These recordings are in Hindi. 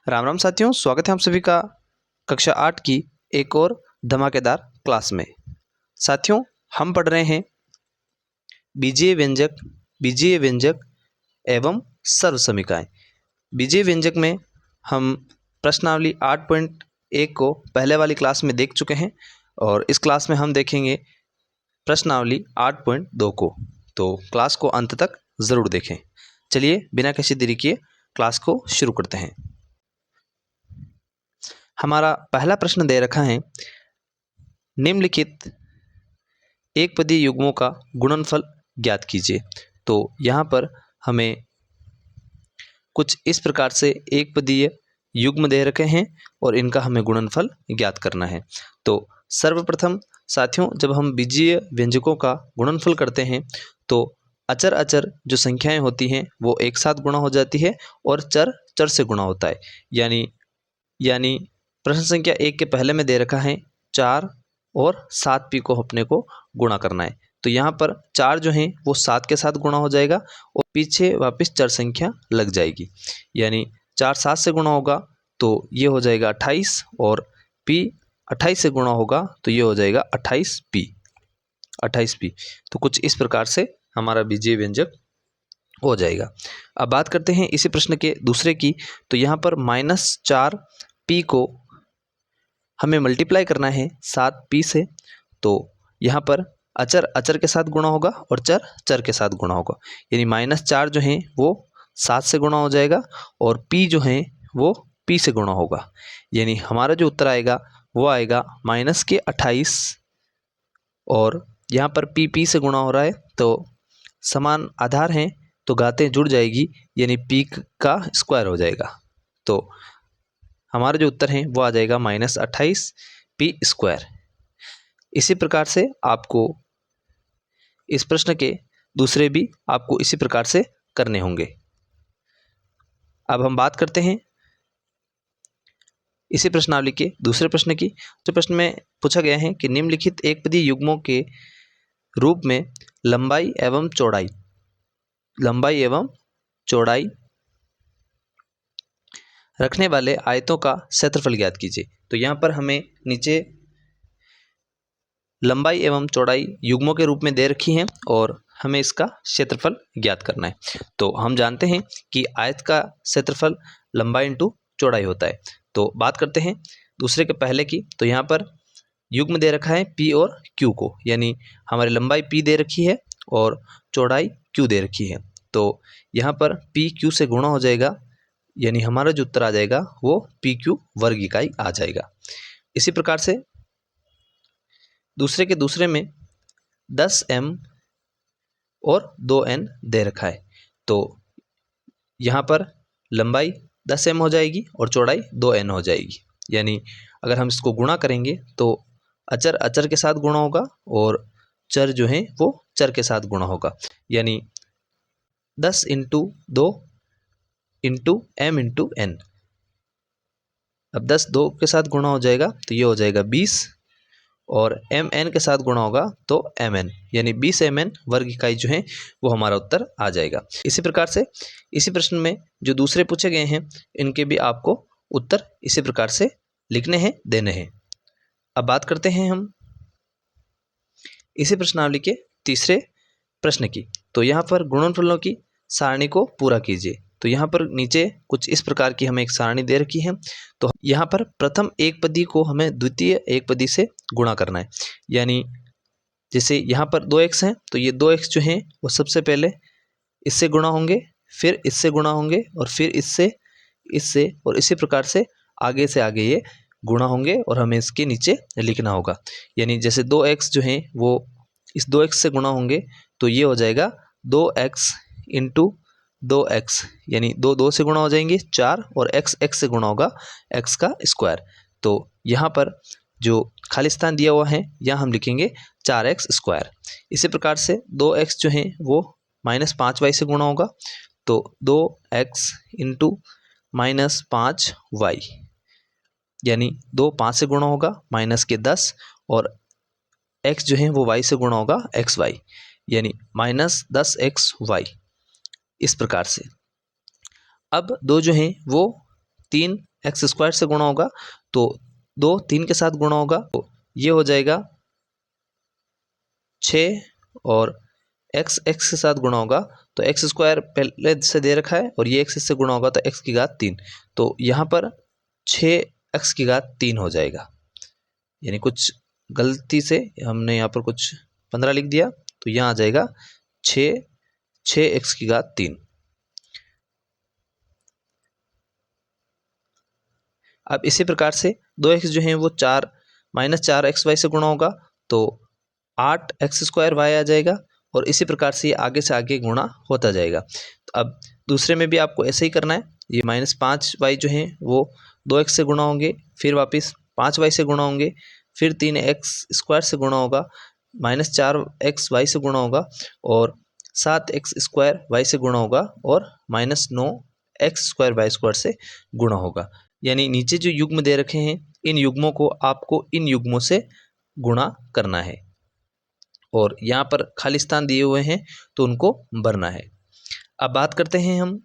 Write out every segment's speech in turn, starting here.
राम राम साथियों, स्वागत है आप सभी का कक्षा 8 की एक और धमाकेदार क्लास में। साथियों, हम पढ़ रहे हैं बीजीय व्यंजक एवं सर्व समीकरण। बीजीय व्यंजक में हम प्रश्नावली 8.1 को पहले वाली क्लास में देख चुके हैं और इस क्लास में हम देखेंगे प्रश्नावली 8.2 को। तो क्लास को अंत तक ज़रूर देखें। चलिए बिना किसी देरी किए क्लास को शुरू करते हैं। हमारा पहला प्रश्न दे रखा है, निम्नलिखित एक पदीय युग्मों का गुणनफल ज्ञात कीजिए। तो यहाँ पर हमें कुछ इस प्रकार से एक पदीय युग्म दे रखे हैं और इनका हमें गुणनफल ज्ञात करना है। तो सर्वप्रथम साथियों, जब हम बीजीय व्यंजकों का गुणनफल करते हैं तो अचर अचर जो संख्याएं होती हैं वो एक साथ गुणा हो जाती है और चर चर से गुणा होता है। यानी प्रश्न संख्या 1 के पहले में दे रखा है 4 और 7p को अपने को गुणा करना है। तो यहाँ पर 4 जो हैं वो 7 के साथ गुणा हो जाएगा और पीछे वापस चर संख्या लग जाएगी। यानी 4 7 से गुणा होगा तो ये हो जाएगा 28 और p 28 से गुणा होगा तो ये हो जाएगा 28p। तो कुछ इस प्रकार से हमारा बीजीय व्यंजक हो जाएगा। अब बात करते हैं इसी प्रश्न के दूसरे की। तो यहाँ पर -4p को हमें मल्टीप्लाई करना है 7p से। तो यहाँ पर अचर अचर के साथ गुणा होगा और चर चर के साथ गुणा होगा। यानी -4 जो है वो 7 से गुणा हो जाएगा और p जो है वो p से गुणा होगा। यानी हमारा जो उत्तर आएगा वो आएगा -28 और यहाँ पर p से गुणा हो रहा है तो समान आधार हैं तो घातें जुड़ जाएगी, यानी p का स्क्वायर हो जाएगा। तो हमारा जो उत्तर है वो आ जाएगा -28p²। इसी प्रकार से आपको इस प्रश्न के दूसरे भी आपको इसी प्रकार से करने होंगे। अब हम बात करते हैं इसी प्रश्नावली के दूसरे प्रश्न की। जो प्रश्न में पूछा गया है कि निम्नलिखित एक पदीय युग्मों के रूप में लंबाई एवं चौड़ाई रखने वाले आयतों का क्षेत्रफल ज्ञात कीजिए। तो यहाँ पर हमें नीचे लंबाई एवं चौड़ाई युग्मों के रूप में दे रखी हैं और हमें इसका क्षेत्रफल ज्ञात करना है। तो हम जानते हैं कि आयत का क्षेत्रफल लंबाई इंटू चौड़ाई होता है। तो बात करते हैं दूसरे के पहले की। तो यहाँ पर युग्म दे रखा है p और q को, यानी हमारी लंबाई p दे रखी है और चौड़ाई q दे रखी है। तो यहाँ पर p q से गुणा हो जाएगा, यानी हमारा जो उत्तर आ जाएगा वो pq वर्ग इकाई आ जाएगा। इसी प्रकार से दूसरे के दूसरे में 10m और 2n दे रखा है। तो यहाँ पर लंबाई 10m हो जाएगी और चौड़ाई 2n हो जाएगी। यानी अगर हम इसको गुणा करेंगे तो अचर अचर के साथ गुणा होगा और चर जो है वो चर के साथ गुणा होगा। यानी 10 × 2 × m × n। अब 10 2 के साथ गुणा हो जाएगा तो ये हो जाएगा 20 और mn के साथ गुणा होगा तो mn, यानी 20 mn वर्ग इकाई जो है वो हमारा उत्तर आ जाएगा। इसी प्रकार से इसी प्रश्न में जो दूसरे पूछे गए हैं इनके भी आपको उत्तर इसी प्रकार से लिखने हैं, देने हैं। अब बात करते हैं हम इसी प्रश्नावली के तीसरे प्रश्न की। तो यहाँ पर गुणनफलों की सारणी को पूरा कीजिए। तो यहाँ पर नीचे कुछ इस प्रकार की हमें एक सारणी दे रखी है। तो यहाँ पर प्रथम एक पदी को हमें द्वितीय एक पदी से गुणा करना है। यानी जैसे यहाँ पर 2x हैं तो ये 2x जो हैं वो सबसे पहले इससे गुणा होंगे, फिर इससे गुणा होंगे और फिर इससे और इसी प्रकार से आगे ये गुणा होंगे और हमें इसके नीचे लिखना होगा। यानी जैसे 2x जो हैं वो इस 2x से गुणा होंगे तो ये हो जाएगा 2x × 2x, यानी 2 2 से गुणा हो जाएंगे 4 और x से गुणा होगा x का स्क्वायर। तो यहाँ पर जो खाली स्थान दिया हुआ है यहाँ हम लिखेंगे 4x²। इसी प्रकार से 2x जो है वो -5y से गुणा होगा तो 2x × -5y, यानी 2 5 से गुणा होगा -10 और x जो है वो y से गुणा होगा xy, यानी -10xy। इस प्रकार से अब 2 जो हैं वो 3 एक्स स्क्वायर से गुणा होगा तो 2 3 के साथ गुणा होगा, तो ये हो जाएगा 6 और एक्स एक्स के साथ गुणा होगा तो एक्स स्क्वायर पहले से दे रखा है और ये एक्स से गुणा होगा तो एक्स की घात 3, तो यहाँ पर 6x की घात 3 हो जाएगा। यानी कुछ गलती से हमने यहाँ पर कुछ 15 लिख दिया, तो यहाँ आ जाएगा 6x की घात 3। अब इसी प्रकार से 2x जो है वो 4 -4xy से गुणा होगा तो 8x स्क्वायर वाई आ जाएगा, और इसी प्रकार से ये आगे से आगे गुणा होता जाएगा। तो अब दूसरे में भी आपको ऐसे ही करना है। ये -5y जो है वो 2x से गुणा होंगे, फिर वापस 5y से गुणा होंगे, फिर 3x स्क्वायर से गुणा होगा, -4xy से गुणा होगा, और 7x स्क्वायर y से गुणा होगा, और -9x स्क्वायर वाई स्क्वायर से गुणा होगा। यानी नीचे जो युग्म दे रखे हैं इन युग्मों को आपको इन युग्मों से गुणा करना है, और यहाँ पर खाली स्थान दिए हुए हैं तो उनको भरना है। अब बात करते हैं हम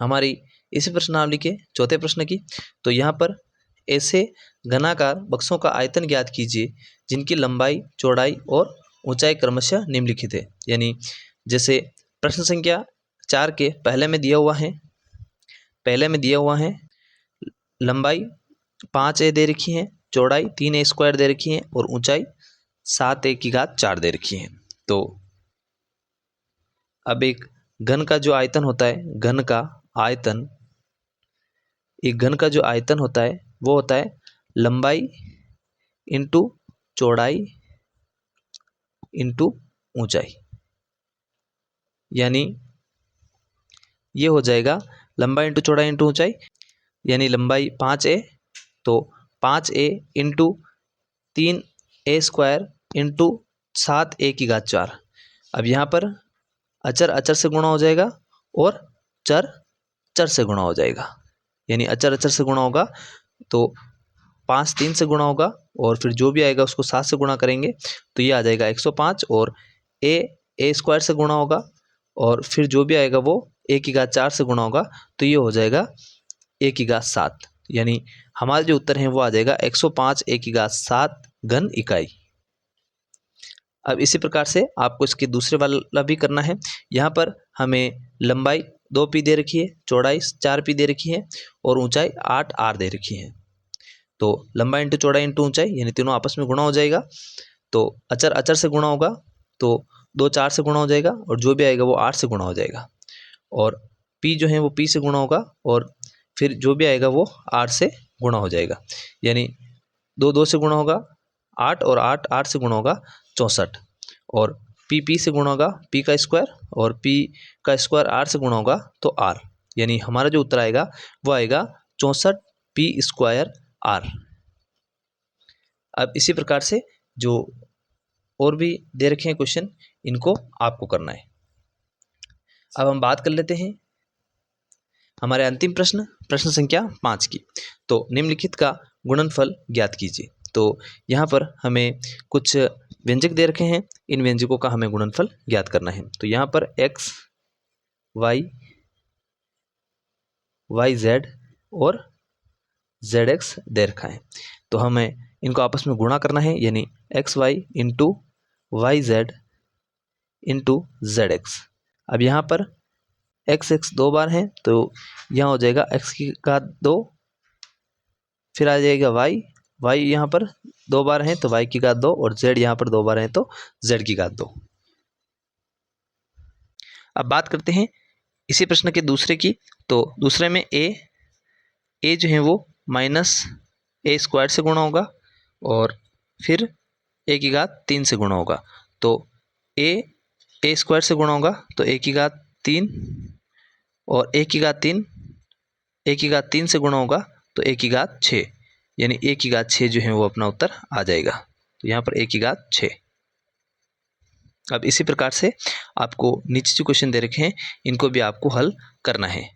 हमारी इसी प्रश्नावली के चौथे प्रश्न की। तो यहाँ पर ऐसे घनाकार बक्सों का आयतन ज्ञात कीजिए जिनकी लंबाई, चौड़ाई और ऊंचाई क्रमशः निम्नलिखित है। यानी जैसे प्रश्न संख्या 4 के पहले में दिया हुआ है लंबाई 5a दे रखी है, चौड़ाई 3a स्क्वायर दे रखी है, और ऊंचाई 7a की घात 4 दे रखी है। तो अब एक घन का जो आयतन होता है, एक घन का जो आयतन होता है वो होता है लंबाई इंटू चौड़ाई इंटू ऊंचाई। यानी ये हो जाएगा लंबाई इंटू चौड़ाई इंटू ऊंचाई, यानी लंबाई 5a तो 5a into 3a square into 7a की घात 4। अब यहाँ पर अचर अचर से गुणा हो जाएगा और चर चर से गुणा हो जाएगा। यानी अचर अचर से गुणा होगा तो 5 3 से गुणा होगा, और फिर जो भी आएगा उसको 7 से गुणा करेंगे तो ये आ जाएगा 105, और a स्क्वायर से गुणा होगा, और फिर जो भी आएगा वो a की घात 4 से गुणा होगा तो ये हो जाएगा a की घात 7। यानी हमारा जो उत्तर है वो आ जाएगा 105 a की घात 7 घन इकाई। अब इसी प्रकार से आपको इसके दूसरे वाला भी करना है। यहाँ पर हमें लंबाई 2p दे रखी है, चौड़ाई 4p दे रखी है, और ऊंचाई 8r दे रखी है। तो लंबाई इंटू चौड़ाई इंटू ऊंचाई यानी तीनों आपस में गुणा हो जाएगा, तो अचर अचर से गुणा होगा तो 2 4 से गुणा हो जाएगा, और जो भी आएगा वो 8 से गुणा हो जाएगा, और p जो है वो p से गुणा होगा, और फिर जो भी आएगा वो 8 से गुणा हो जाएगा। यानी 2 2 से गुणा होगा 8, और 8 8 से गुणा होगा 64, और p से गुणा होगा p का स्क्वायर, और p का स्क्वायर r से गुणा होगा तो r। यानी हमारा जो उत्तर आएगा वो आएगा 64p स्क्वायर r। अब इसी प्रकार से जो और भी दे रखे हैं क्वेश्चन इनको आपको करना है। अब हम बात कर लेते हैं हमारे अंतिम प्रश्न संख्या 5 की। तो निम्नलिखित का गुणनफल ज्ञात कीजिए। तो यहाँ पर हमें कुछ व्यंजक दे रखे हैं, इन व्यंजकों का हमें गुणनफल ज्ञात करना है। तो यहाँ पर x y z और zx दे रखा है, तो हमें इनको आपस में गुणा करना है। यानी xy into Y Z into Z X. अब यहाँ पर x 2 बार है तो यहाँ हो जाएगा x की घात 2, फिर आ जाएगा y यहाँ पर 2 बार है तो y की घात 2, और z यहाँ पर 2 बार है तो z की घात 2। अब बात करते हैं इसी प्रश्न के दूसरे की। तो दूसरे में a जो है वो -a स्क्वायर से गुणा होगा, और फिर a की घात 3 से गुणा होगा। तो a स्क्वायर से गुणा होगा तो a की घात 3, और a की घात 3 से गुणा होगा तो a की घात 6, यानी a की घात 6 जो है वो अपना उत्तर आ जाएगा। तो यहाँ पर a की घात 6। अब इसी प्रकार से आपको नीचे जो क्वेश्चन दे रखे हैं इनको भी आपको हल करना है।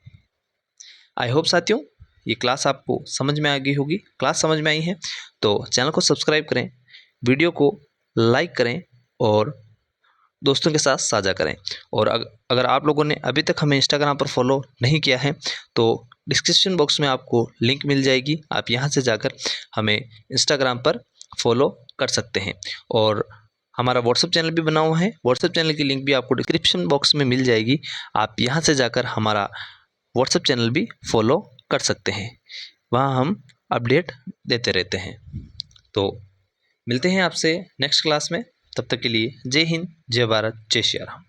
आई होप साथियों ये क्लास आपको समझ में आ गई होगी। क्लास समझ में आई है तो चैनल को सब्सक्राइब करें, वीडियो को लाइक करें और दोस्तों के साथ साझा करें। और अगर आप लोगों ने अभी तक हमें इंस्टाग्राम पर फॉलो नहीं किया है तो डिस्क्रिप्शन बॉक्स में आपको लिंक मिल जाएगी, आप यहाँ से जाकर हमें इंस्टाग्राम पर फॉलो कर सकते हैं। और हमारा व्हाट्सएप चैनल भी बना हुआ है, व्हाट्सएप चैनल की लिंक भी आपको डिस्क्रिप्शन बॉक्स में मिल जाएगी, आप यहाँ से जाकर हमारा व्हाट्सएप चैनल भी फॉलो कर सकते हैं, वहाँ हम अपडेट देते रहते हैं। तो मिलते हैं आपसे नेक्स्ट क्लास में, तब तक के लिए जय हिंद, जय भारत, जय श्री राम।